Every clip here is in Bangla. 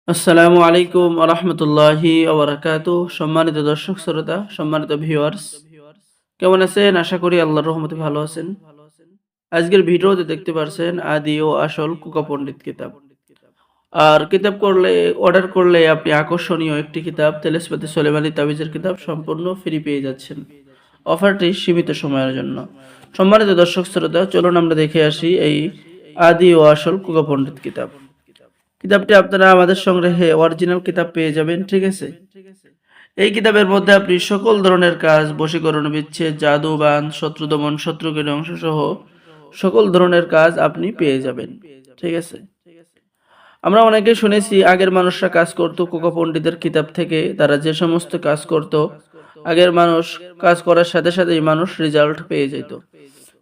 আসসালামু আলাইকুম ওয়া রাহমাতুল্লাহি ওয়া বারাকাতুহু। সম্মানিত দর্শক শ্রোতা, সম্মানিত ভিউয়ার্স, কেমন আছেন? আশা করি আল্লাহর রহমতে ভালো আছেন। আজকের ভিডিওতে দেখতে পারছেন আদি ও আসল কুকা পণ্ডিত কিতাব। আর কিতাব অর্ডার করলে আপনি আকর্ষণীয় একটি কিতাব তেলেসপাতি সুলেমানি তাবিজের কিতাব সম্পূর্ণ ফ্রি পেয়ে যাচ্ছেন। অফারটি সীমিত সময়ের জন্য। সম্মানিত দর্শক শ্রোতা, চলুন আমরা দেখে আসি এই আদি ও আসল কুকা পণ্ডিত কিতাব। কিতাবটি আপনারা আমাদের সংগ্রহে অরিজিনাল কিতাব পেয়ে যাবেন, ঠিক আছে? এই কিতাবের মধ্যে আপনি সকল ধরনের কাজ, বশীকরণ, বিচ্ছেদ, জাদু, বান, শত্রু দমন, শত্রুকে ধ্বংস সহ সকল ধরনের কাজ আপনি পেয়ে যাবেন, ঠিক আছে? আমরা অনেকে শুনেছি আগের মানুষরা কাজ করত কোকা পণ্ডিতের কিতাব থেকে। তারা যে সমস্ত কাজ করত, আগের মানুষ কাজ করার সাথে সাথেই মানুষ রেজাল্ট পেয়ে যেত।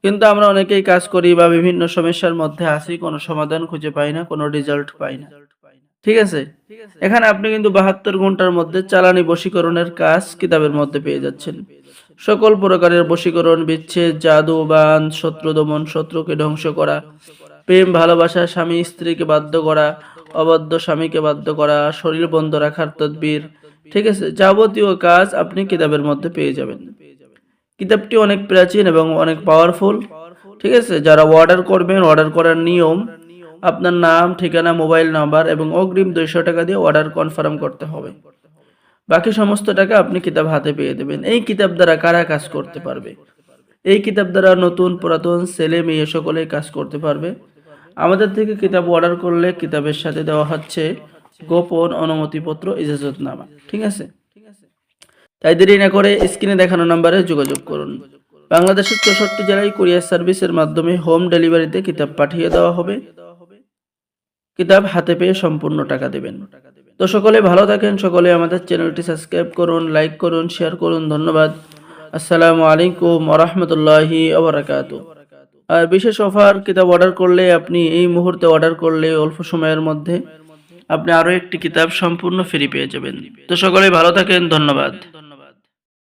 কিন্তু আমরা অনেকেই কাজ করি বা বিভিন্ন সমস্যার মধ্যে আছি, কোনো সমাধান খুঁজে পাই না, কোনো রেজাল্ট পাই না, ঠিক আছে? এখানে আপনি কিন্তু 72 ঘন্টার মধ্যে চালানি বশীকরণের কাজ কিতাবের মধ্যে পেয়ে যাচ্ছেন। সকল প্রকারের বশীকরণ, বিচ্ছেদ, জাদু, বান, শত্রু দমন, শত্রুকে ধ্বংস করা, প্রেম ভালোবাসা, স্বামী স্ত্রীকে বাধ্য করা, অবাধ্য স্বামীকে বাধ্য করা, শরীর বন্ধ রাখার তদবির, ঠিক আছে? যাবতীয় কাজ আপনি কিতাবের মধ্যে পেয়ে যাবেন। কিতাবটি অনেক প্রাচীন এবং অনেক পাওয়ারফুল, ঠিক আছে? যারা অর্ডার করবেন, অর্ডার করার নিয়ম, আপনার নাম, ঠিকানা, মোবাইল নাম্বার এবং অগ্রিম 200 টাকা দিয়ে অর্ডার কনফার্ম করতে হবে। বাকি সমস্ত টাকা আপনি কিতাব হাতে পেয়ে দেবেন। এই কিতাব দ্বারা কারা কাজ করতে পারবে? এই কিতাব দ্বারা নতুন পুরাতন ছেলে মেয়ে সকলেই কাজ করতে পারবে। আমাদের থেকে কিতাব অর্ডার করলে কিতাবের সাথে দেওয়া হচ্ছে গোপন অনুমতিপত্র, ইজাজতনামা, ঠিক আছে? তাই দেরি না করে স্ক্রিনে দেখানো নম্বরে যোগাযোগ করুন। বাংলাদেশের 64 জেলায় কুরিয়ার সার্ভিসের মাধ্যমে হোম ডেলিভারিতে কিতাব পাঠিয়ে দেওয়া হবে। কিতাব হাতে পেয়ে সম্পূর্ণ টাকা দেবেন। তো সকলে ভালো থাকেন, সকলে আমাদের চ্যানেলটি সাবস্ক্রাইব করুন, লাইক করুন, শেয়ার করুন। ধন্যবাদ। আসসালামু আলাইকুম ওয়া রাহমাতুল্লাহি ওয়া বারাকাতুহু। আর বিশেষ অফার, কিতাব অর্ডার করলে আপনি এই মুহূর্তে অর্ডার করলে অল্প সময়ের মধ্যে আপনি আরও একটি কিতাব সম্পূর্ণ ফ্রি পেয়ে যাবেন। তো সকলে ভালো থাকেন, ধন্যবাদ।